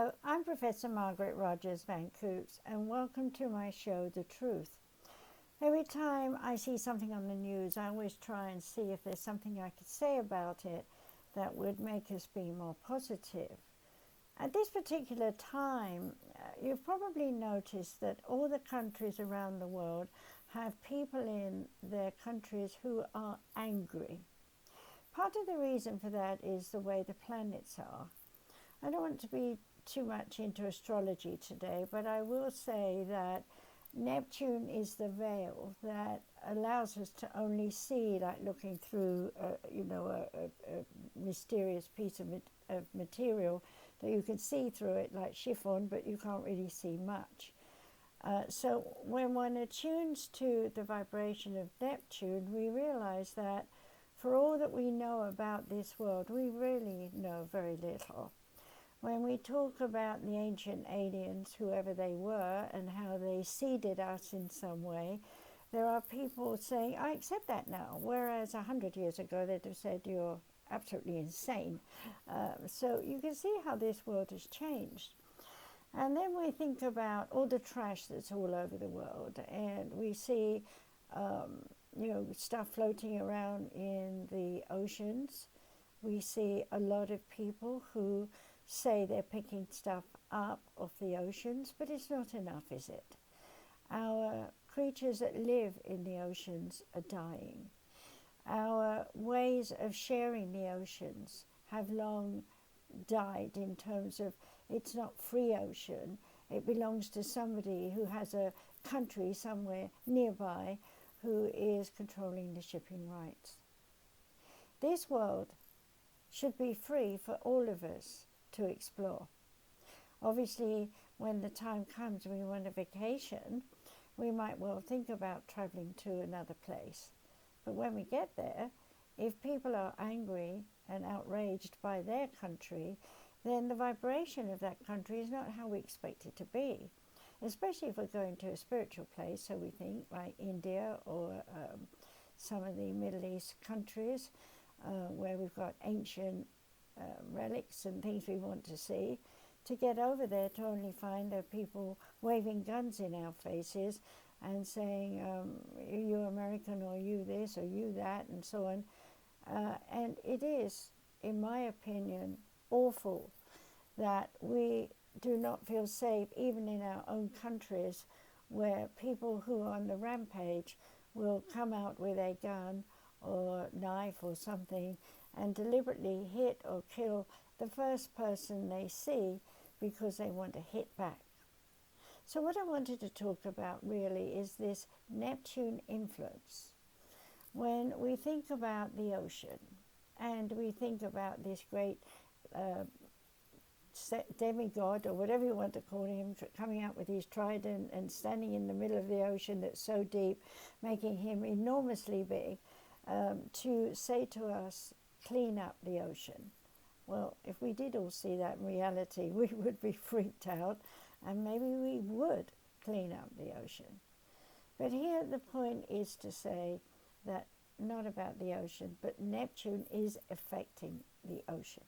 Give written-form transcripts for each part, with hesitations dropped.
Hello, I'm Professor Margaret Rogers Van Coots, and welcome to my show, The Truth. Every time I see something on the news, I always try and see if there's something I could say about it that would make us be more positive. At this particular time, you've probably noticed that all the countries around the world have people in their countries who are angry. Part of the reason for that is the way the planets are. I don't want to be too much into astrology today, but I will say that Neptune is the veil that allows us to only see, like looking through, a mysterious piece of material that you can see through it, like chiffon, but you can't really see much. So when one attunes to the vibration of Neptune, we realize that for all that we know about this world, we really know very little. When we talk about the ancient aliens, whoever they were, and how they seeded us in some way, there are people saying, I accept that now, whereas 100 years ago they'd have said, you're absolutely insane. So you can see how this world has changed. And then we think about all the trash that's all over the world, and we see stuff floating around in the oceans. We see a lot of people who say they're picking stuff up off the oceans, but it's not enough, is it? Our creatures that live in the oceans are dying. Our ways of sharing the oceans have long died in terms of it's not free ocean. It belongs to somebody who has a country somewhere nearby who is controlling the shipping rights. This world should be free for all of us to explore. Obviously, when the time comes we want a vacation, we might well think about traveling to another place. But when we get there, if people are angry and outraged by their country, then the vibration of that country is not how we expect it to be. Especially if we're going to a spiritual place, so we think, like India or some of the Middle East countries where we've got ancient relics and things we want to see, to get over there to only find people waving guns in our faces and saying, you American, or you this, or you that, and so on. And it is, in my opinion, awful that we do not feel safe, even in our own countries, where people who are on the rampage will come out with a gun or knife or something and deliberately hit or kill the first person they see because they want to hit back. So what I wanted to talk about really is this Neptune influence. When we think about the ocean and we think about this great demigod, or whatever you want to call him, coming out with his trident and standing in the middle of the ocean that's so deep, making him enormously big, to say to us, clean up the ocean. Well, if we did all see that in reality, we would be freaked out, and maybe we would clean up the ocean. But here the point is to say that not about the ocean, but Neptune is affecting the ocean.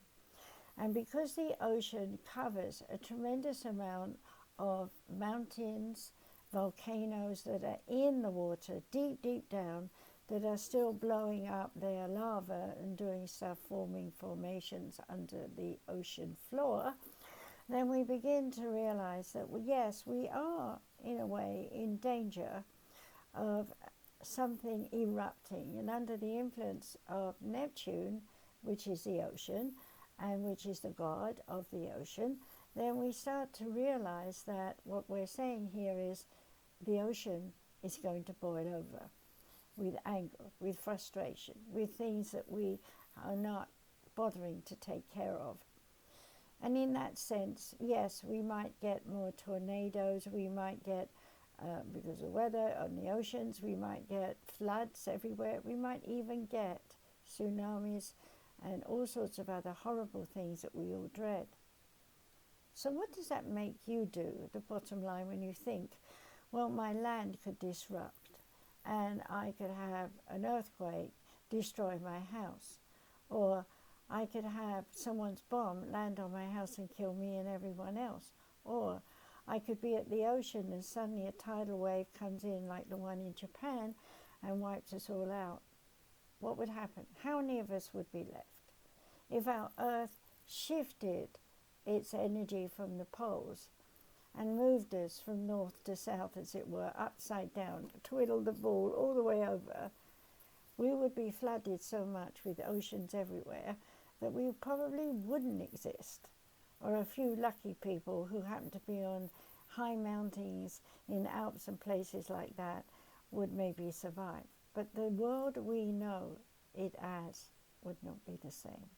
And because the ocean covers a tremendous amount of mountains, volcanoes that are in the water, deep, deep down, that are still blowing up their lava and doing stuff, forming formations under the ocean floor, then we begin to realize that, well, yes, we are, in a way, in danger of something erupting. And under the influence of Neptune, which is the ocean, and which is the god of the ocean, then we start to realize that what we're saying here is the ocean is going to boil over with anger, with frustration, with things that we are not bothering to take care of. And in that sense, yes, we might get more tornadoes, we might get, because of weather on the oceans, we might get floods everywhere, we might even get tsunamis and all sorts of other horrible things that we all dread. So what does that make you do, the bottom line, when you think, well, my land could disrupt and I could have an earthquake destroy my house, or I could have someone's bomb land on my house and kill me and everyone else. Or I could be at the ocean and suddenly a tidal wave comes in like the one in Japan and wipes us all out. What would happen? How many of us would be left? If our Earth shifted its energy from the poles and moved us from north to south, as it were, upside down, twiddled the ball all the way over, we would be flooded so much with oceans everywhere that we probably wouldn't exist. Or a few lucky people who happen to be on high mountains in Alps and places like that would maybe survive. But the world we know it as would not be the same.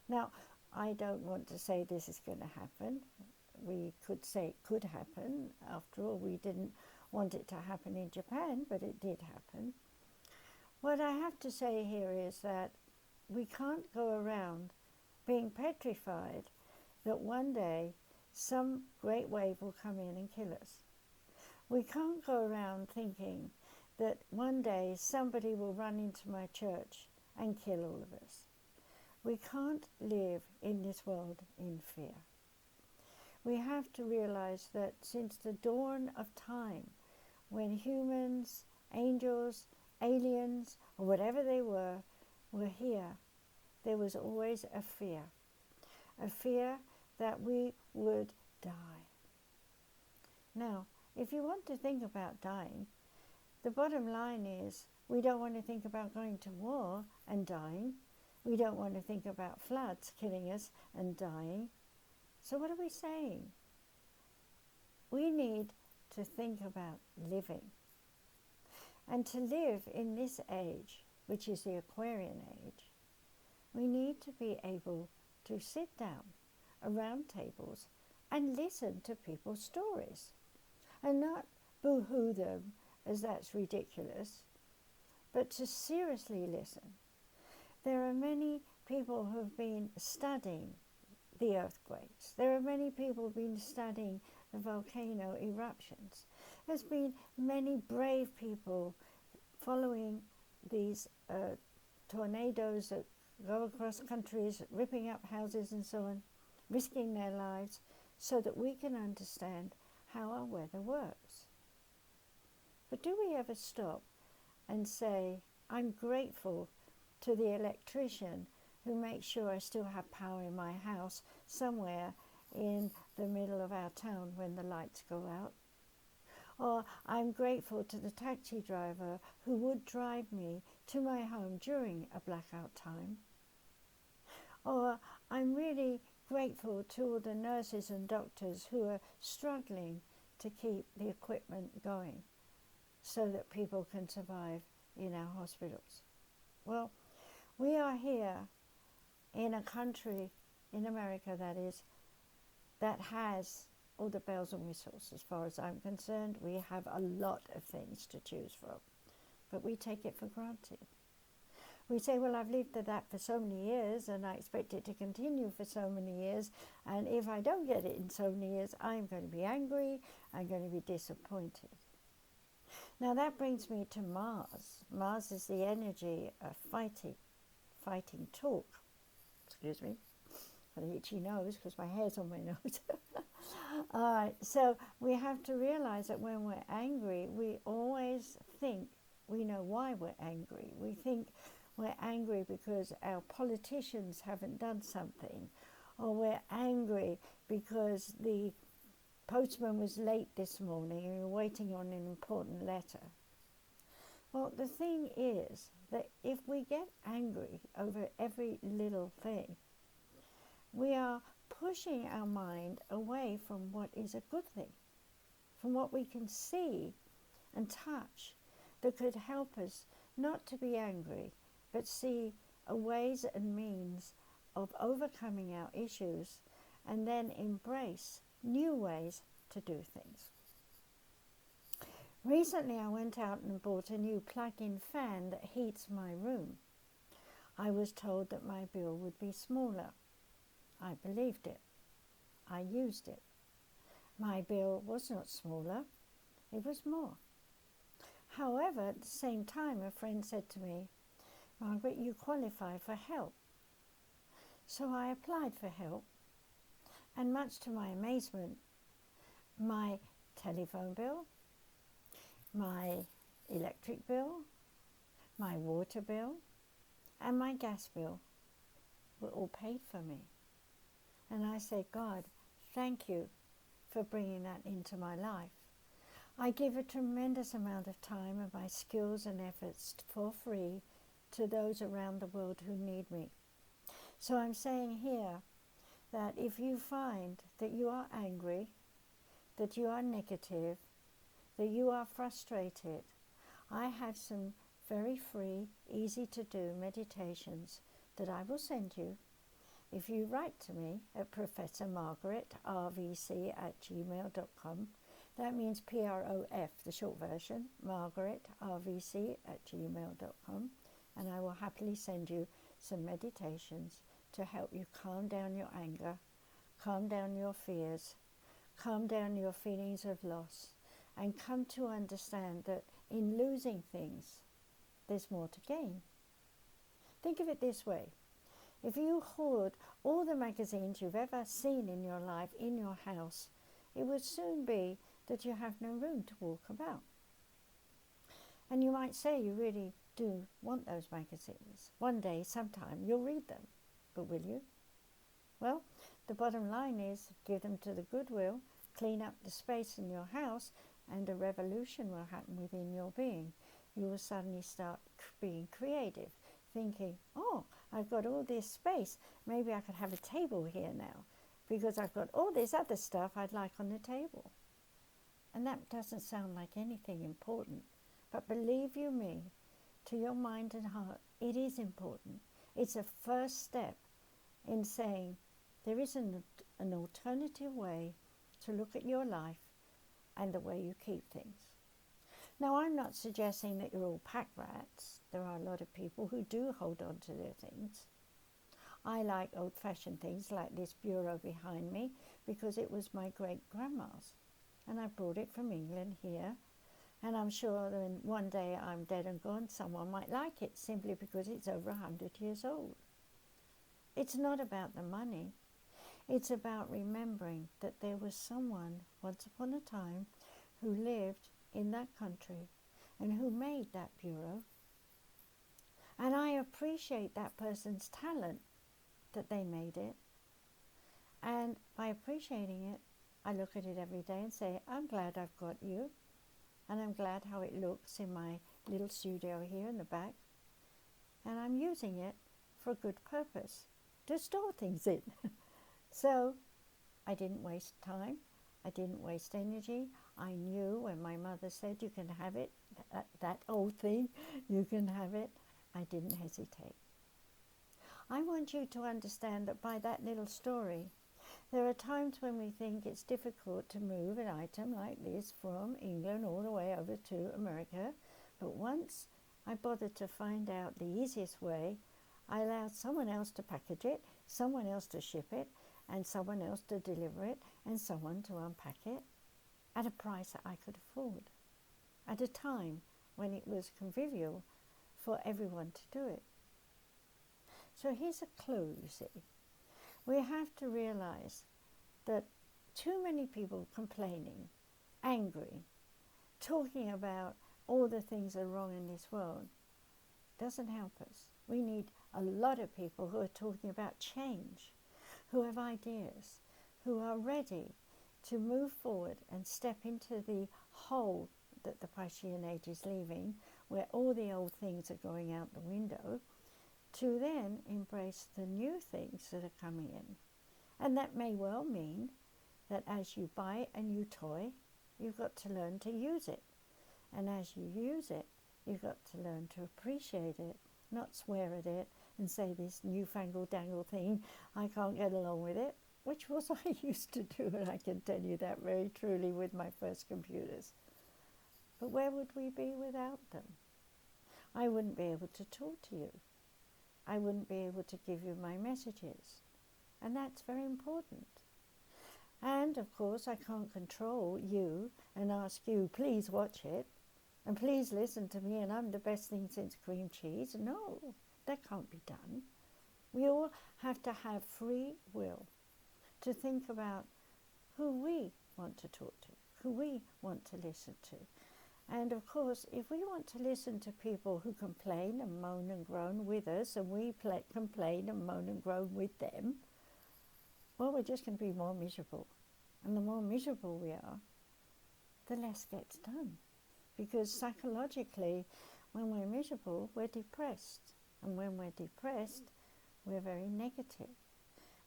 Now, I don't want to say this is going to happen. We could say it could happen. After all, we didn't want it to happen in Japan, but it did happen. What I have to say here is that we can't go around being petrified that one day some great wave will come in and kill us. We can't go around thinking that one day somebody will run into my church and kill all of us. We can't live in this world in fear. We have to realize that since the dawn of time, when humans, angels, aliens, or whatever they were here, there was always a fear that we would die. Now, if you want to think about dying, the bottom line is we don't want to think about going to war and dying. We don't want to think about floods killing us and dying. So what are we saying? We need to think about living. And to live in this age, which is the Aquarian Age, we need to be able to sit down around tables and listen to people's stories and not boo-hoo them as that's ridiculous, but to seriously listen. There are many people who have been studying the earthquakes. There are many people who have been studying the volcano eruptions. There's been many brave people following these tornadoes that go across countries, ripping up houses and so on, risking their lives so that we can understand how our weather works. But do we ever stop and say, I'm grateful to the electrician who makes sure I still have power in my house somewhere in the middle of our town when the lights go out? Or I'm grateful to the taxi driver who would drive me to my home during a blackout time? Or I'm really grateful to all the nurses and doctors who are struggling to keep the equipment going so that people can survive in our hospitals. Well, we are here in a country, in America that is, that has all the bells and whistles. As far as I'm concerned, we have a lot of things to choose from, but we take it for granted. We say, well, I've lived at that for so many years and I expect it to continue for so many years, and if I don't get it in so many years, I'm going to be angry, I'm going to be disappointed. Now that brings me to Mars. Mars is the energy of fighting talk. Excuse me, for the itchy nose because my hair's on my nose. All right, so we have to realize that when we're angry, we always think we know why we're angry. We think we're angry because our politicians haven't done something, or we're angry because the postman was late this morning and we're waiting on an important letter. Well, the thing is that if we get angry over every little thing, we are pushing our mind away from what is a good thing, from what we can see and touch that could help us not to be angry, but see ways and means of overcoming our issues and then embrace new ways to do things. Recently I went out and bought a new plug-in fan that heats my room. I was told that my bill would be smaller. I believed it. I used it. My bill was not smaller, it was more. However, at the same time, a friend said to me, Margaret, you qualify for help. So I applied for help, and much to my amazement, my telephone bill, my electric bill, my water bill, and my gas bill were all paid for me. And I said, God, thank you for bringing that into my life. I give a tremendous amount of time and my skills and efforts for free to those around the world who need me. So I'm saying here that if you find that you are angry, that you are negative, that you are frustrated, I have some very free, easy to do meditations that I will send you. If you write to me at professormargaretrvc@gmail.com, that means PROF, the short version, margaretrvc@gmail.com, and I will happily send you some meditations to help you calm down your anger, calm down your fears, calm down your feelings of loss, and come to understand that in losing things, there's more to gain. Think of it this way. If you hoard all the magazines you've ever seen in your life in your house, it would soon be that you have no room to walk about. And you might say you really do want those magazines. One day, sometime, you'll read them. But will you? Well, the bottom line is give them to the Goodwill, clean up the space in your house, and a revolution will happen within your being. You will suddenly start being creative, thinking, oh, I've got all this space. Maybe I could have a table here now because I've got all this other stuff I'd like on the table. And that doesn't sound like anything important. But believe you me, to your mind and heart, it is important. It's a first step in saying there is an alternative way to look at your life and the way you keep things. Now, I'm not suggesting that you're all pack rats. There are a lot of people who do hold on to their things. I like old-fashioned things like this bureau behind me because it was my great-grandma's. And I brought it from England here. And I'm sure that when one day I'm dead and gone, someone might like it simply because it's over 100 years old. It's not about the money. It's about remembering that there was someone once upon a time who lived in that country and who made that bureau. And I appreciate that person's talent that they made it. And by appreciating it, I look at it every day and say, I'm glad I've got you. And I'm glad how it looks in my little studio here in the back. And I'm using it for a good purpose, to store things in. So I didn't waste time. I didn't waste energy. I knew when my mother said, you can have it, that old thing, you can have it, I didn't hesitate. I want you to understand that by that little story, there are times when we think it's difficult to move an item like this from England all the way over to America. But once I bothered to find out the easiest way, I allowed someone else to package it, someone else to ship it, and someone else to deliver it, and someone to unpack it at a price that I could afford, at a time when it was convivial for everyone to do it. So here's a clue, you see. We have to realize that too many people complaining, angry, talking about all the things that are wrong in this world doesn't help us. We need a lot of people who are talking about change, who have ideas, who are ready to move forward and step into the hole that the Aquarian Age is leaving, where all the old things are going out the window, to then embrace the new things that are coming in. And that may well mean that as you buy a new toy, you've got to learn to use it. And as you use it, you've got to learn to appreciate it, not swear at it and say this newfangled dangle thing, I can't get along with it, which was I used to do, and I can tell you that very truly with my first computers. But where would we be without them? I wouldn't be able to talk to you. I wouldn't be able to give you my messages. And that's very important. And of course, I can't control you and ask you, please watch it, and please listen to me, and I'm the best thing since cream cheese. No, that can't be done. We all have to have free will to think about who we want to talk to, who we want to listen to. And of course, if we want to listen to people who complain and moan and groan with us, and we complain and moan and groan with them, well, we're just going to be more miserable. And the more miserable we are, the less gets done. Because psychologically, when we're miserable, we're depressed. And when we're depressed, we're very negative.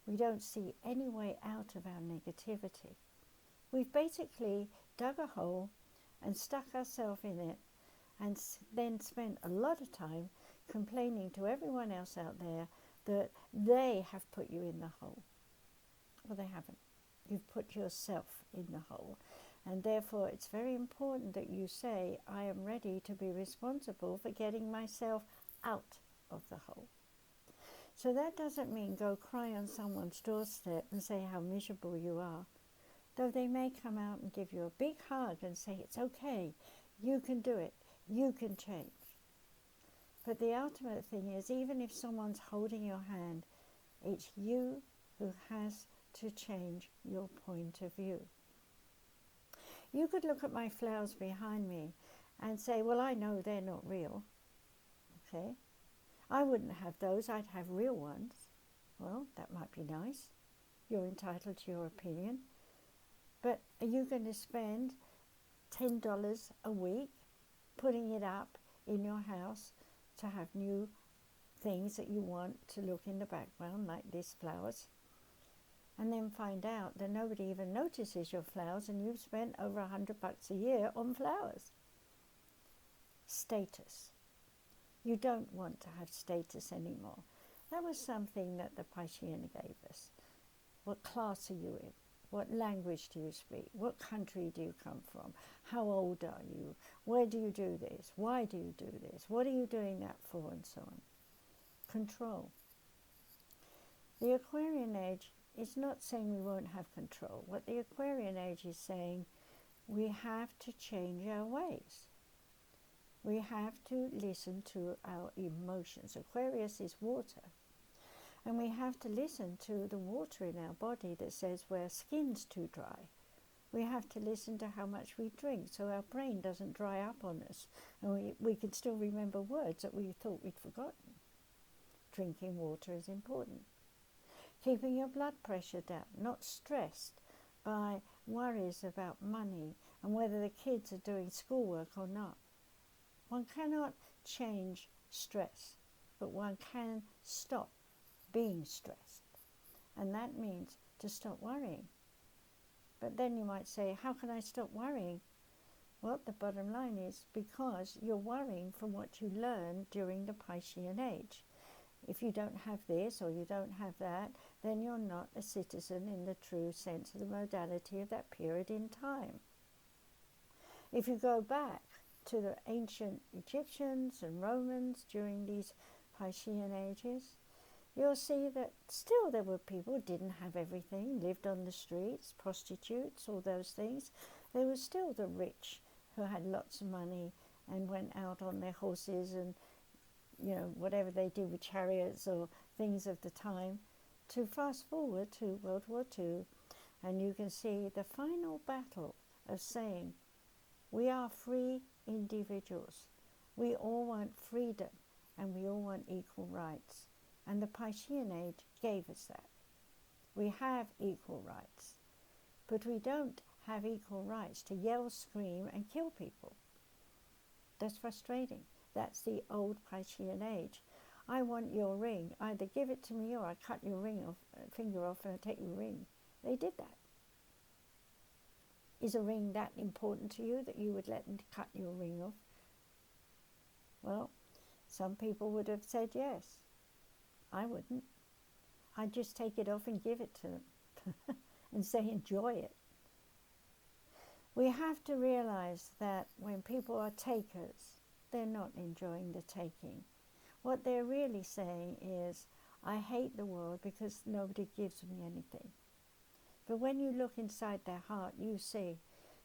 We don't see any way out of our negativity. We've basically dug a hole and stuck ourselves in it, and then spent a lot of time complaining to everyone else out there that they have put you in the hole. Well, they haven't. You've put yourself in the hole. And therefore, it's very important that you say, I am ready to be responsible for getting myself out of the hole. So that doesn't mean go cry on someone's doorstep and say how miserable you are. Though they may come out and give you a big hug and say, it's okay, you can do it, you can change. But the ultimate thing is, even if someone's holding your hand, it's you who has to change your point of view. You could look at my flowers behind me and say, well, I know they're not real. Okay? I wouldn't have those, I'd have real ones. Well, that might be nice. You're entitled to your opinion. But are you going to spend $10 a week putting it up in your house to have new things that you want to look in the background, like these flowers, and then find out that nobody even notices your flowers and you've spent over $100 a year on flowers? Status. You don't want to have status anymore. That was something that the Piscean gave us. What class are you in? What language do you speak? What country do you come from? How old are you? Where do you do this? Why do you do this? What are you doing that for? And so on. Control. The Aquarian Age is not saying we won't have control. What the Aquarian Age is saying, we have to change our ways. We have to listen to our emotions. Aquarius is water. And we have to listen to the water in our body that says where skin's too dry. We have to listen to how much we drink so our brain doesn't dry up on us. And we can still remember words that we thought we'd forgotten. Drinking water is important. Keeping your blood pressure down, not stressed by worries about money and whether the kids are doing schoolwork or not. One cannot change stress, but one can stop being stressed. And that means to stop worrying. But then you might say, how can I stop worrying? Well, the bottom line is because you're worrying from what you learned during the Piscean Age. If you don't have this or you don't have that, then you're not a citizen in the true sense of the modality of that period in time. If you go back to the ancient Egyptians and Romans during these Piscean Ages, you'll see that still there were people who didn't have everything, lived on the streets, prostitutes, all those things. There were still the rich who had lots of money and went out on their horses and, whatever they did with chariots or things of the time. To fast forward to World War II, and you can see the final battle of saying, we are free individuals. We all want freedom and we all want equal rights. And the Piscean Age gave us that. We have equal rights, but we don't have equal rights to yell, scream, and kill people. That's frustrating. That's the old Piscean Age. I want your ring. Either give it to me or I cut your finger off and I take your ring. They did that. Is a ring that important to you that you would let them cut your ring off? Well, some people would have said yes. I wouldn't. I'd just take it off and give it to them and say enjoy it. We have to realize that when people are takers, they're not enjoying the taking. What they're really saying is, I hate the world because nobody gives me anything. But when you look inside their heart, you see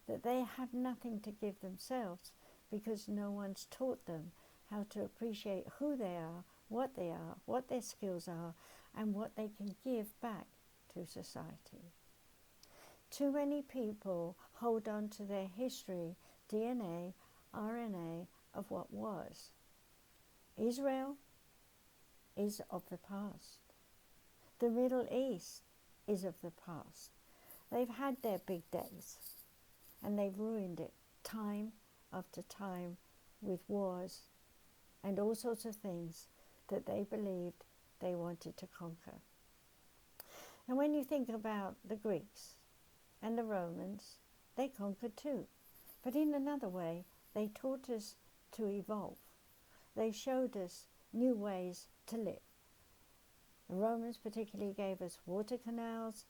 that they have nothing to give themselves because no one's taught them how to appreciate who they are, what they are, what their skills are, and what they can give back to society. Too many people hold on to their history, DNA, RNA of what was. Israel is of the past. The Middle East is of the past. They've had their big days and they've ruined it time after time with wars and all sorts of things that they believed they wanted to conquer. And when you think about the Greeks and the Romans, they conquered too. But in another way, they taught us to evolve. They showed us new ways to live. The Romans particularly gave us water canals,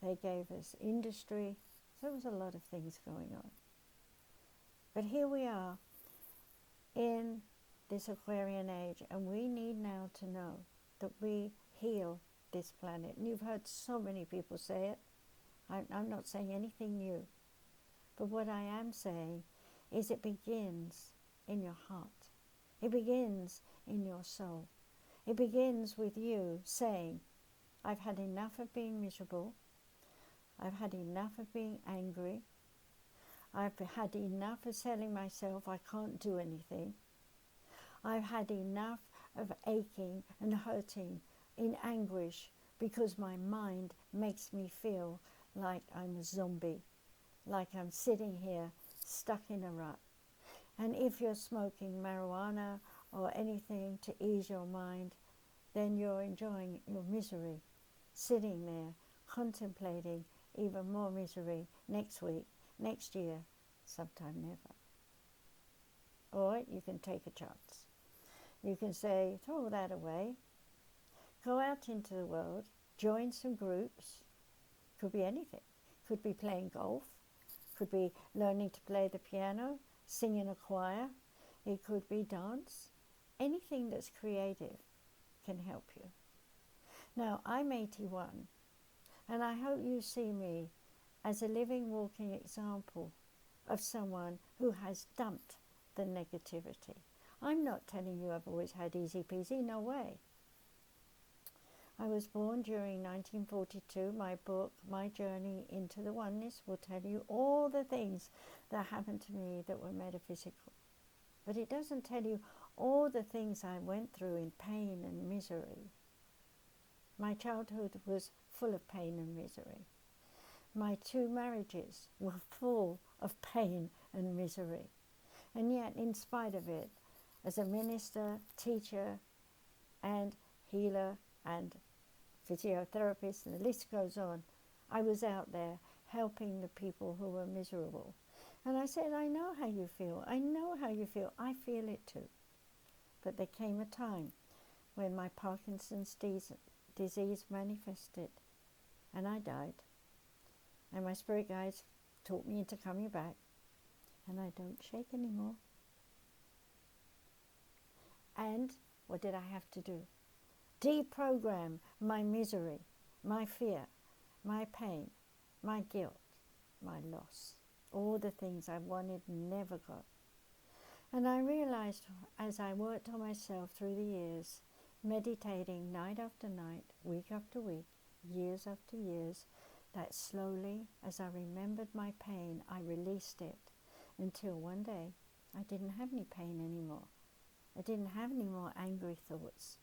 they gave us industry, so there was a lot of things going on. But here we are in this Aquarian age, and we need now to know that we heal this planet. And you've heard so many people say it. I'm not saying anything new. But what I am saying is it begins in your heart. It begins in your soul. It begins with you saying, I've had enough of being miserable. I've had enough of being angry. I've had enough of telling myself I can't do anything. I've had enough of aching and hurting in anguish because my mind makes me feel like I'm a zombie, like I'm sitting here stuck in a rut. And if you're smoking marijuana or anything to ease your mind, then you're enjoying your misery, sitting there contemplating even more misery next week, next year, sometime never. Or you can take a chance. You can say, throw that away, go out into the world, join some groups, could be anything. Could be playing golf, could be learning to play the piano, sing in a choir, it could be dance. Anything that's creative can help you. Now, I'm 81, and I hope you see me as a living, walking example of someone who has dumped the negativity. I'm not telling you I've always had easy peasy, no way. I was born during 1942. My book, My Journey into the Oneness, will tell you all the things that happened to me that were metaphysical. But it doesn't tell you all the things I went through in pain and misery. My childhood was full of pain and misery. My 2 marriages were full of pain and misery. And yet, in spite of it, as a minister, teacher, and healer, and physiotherapist, and the list goes on, I was out there helping the people who were miserable. And I said, I know how you feel. I know how you feel. I feel it too. But there came a time when my Parkinson's disease manifested, and I died. And my spirit guides taught me into coming back, and I don't shake anymore. And what did I have to do? Deprogram my misery, my fear, my pain, my guilt, my loss, all the things I wanted and never got. And I realized as I worked on myself through the years, meditating night after night, week after week, years after years, that slowly, as I remembered my pain, I released it until one day I didn't have any pain anymore. I didn't have any more angry thoughts.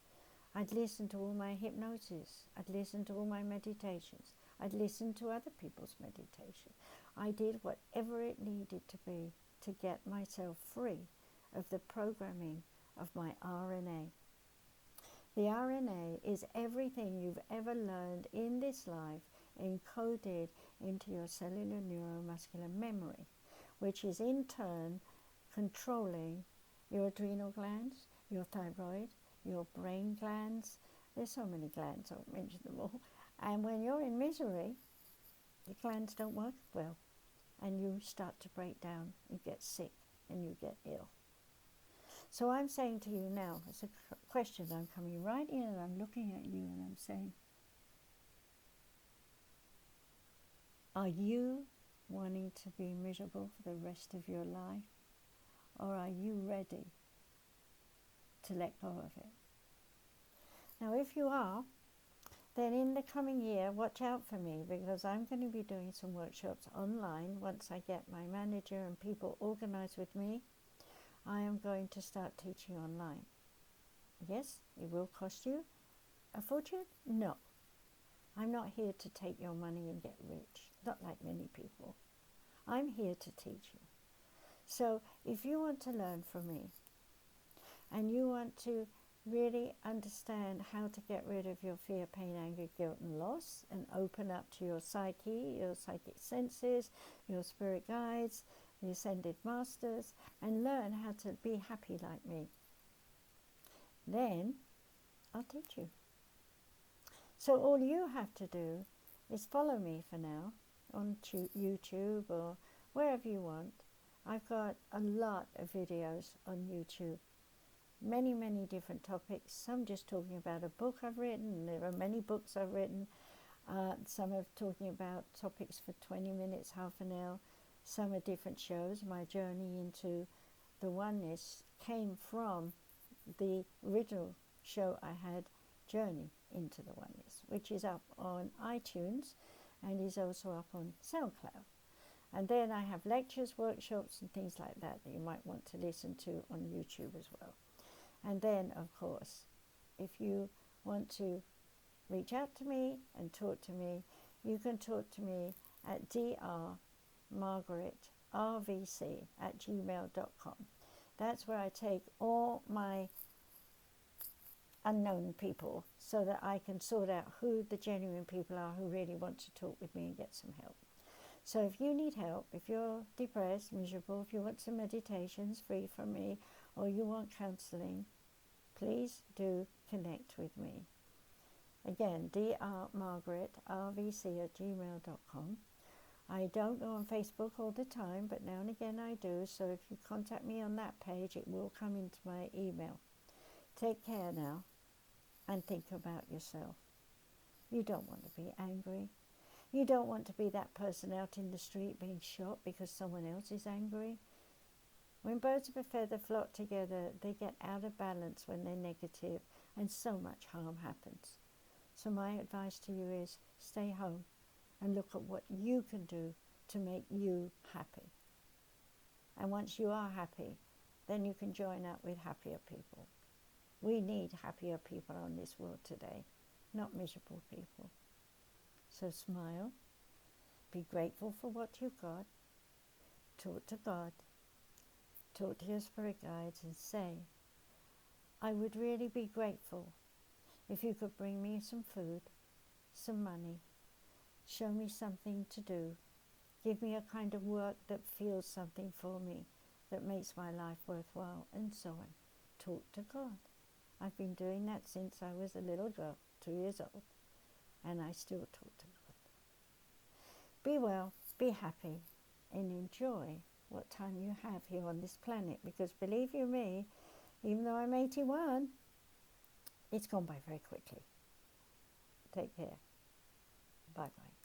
I'd listened to all my hypnosis. I'd listened to all my meditations. I'd listened to other people's meditation. I did whatever it needed to be to get myself free of the programming of my RNA. The RNA is everything you've ever learned in this life encoded into your cellular neuromuscular memory, which is in turn controlling your adrenal glands, your thyroid, your brain glands. There's so many glands, I won't mention them all. And when you're in misery, the glands don't work well, and you start to break down, you get sick, and you get ill. So I'm saying to you now, it's a question, I'm coming right in and I'm looking at you and I'm saying, are you wanting to be miserable for the rest of your life? Or are you ready to let go of it? Now, if you are, then in the coming year, watch out for me, because I'm going to be doing some workshops online. Once I get my manager and people organized with me, I am going to start teaching online. Yes, it will cost you a fortune? No. I'm not here to take your money and get rich, not like many people. I'm here to teach you. So if you want to learn from me, and you want to really understand how to get rid of your fear, pain, anger, guilt, and loss, and open up to your psyche, your psychic senses, your spirit guides, the ascended masters, and learn how to be happy like me, then I'll teach you. So all you have to do is follow me for now on YouTube or wherever you want. I've got a lot of videos on YouTube. Many, many different topics. Some just talking about a book I've written. There are many books I've written. Some are talking about topics for 20 minutes, half an hour. Some are different shows. My journey into the oneness came from the original show I had, Journey into the Oneness, which is up on iTunes and is also up on SoundCloud. And then I have lectures, workshops, and things like that that you might want to listen to on YouTube as well. And then, of course, if you want to reach out to me and talk to me, you can talk to me at drmargaretrvc@gmail.com. That's where I take all my unknown people so that I can sort out who the genuine people are who really want to talk with me and get some help. So if you need help, if you're depressed, miserable, if you want some meditations free from me, or you want counseling, please do connect with me. Again, drmargaretrvc@gmail.com. I don't go on Facebook all the time, but now and again I do. So if you contact me on that page, it will come into my email. Take care now and think about yourself. You don't want to be angry. You don't want to be that person out in the street being shot because someone else is angry. When birds of a feather flock together, they get out of balance when they're negative, and so much harm happens. So my advice to you is stay home and look at what you can do to make you happy. And once you are happy, then you can join up with happier people. We need happier people on this world today, not miserable people. So smile, be grateful for what you've got, talk to God, talk to your spirit guides and say, I would really be grateful if you could bring me some food, some money, show me something to do, give me a kind of work that feels something for me, that makes my life worthwhile, and so on. Talk to God. I've been doing that since I was a little girl, 2 years old, and I still talk to God. Be well, be happy, and enjoy what time you have here on this planet, because believe you me, even though I'm 81, it's gone by very quickly. Take care. Bye-bye.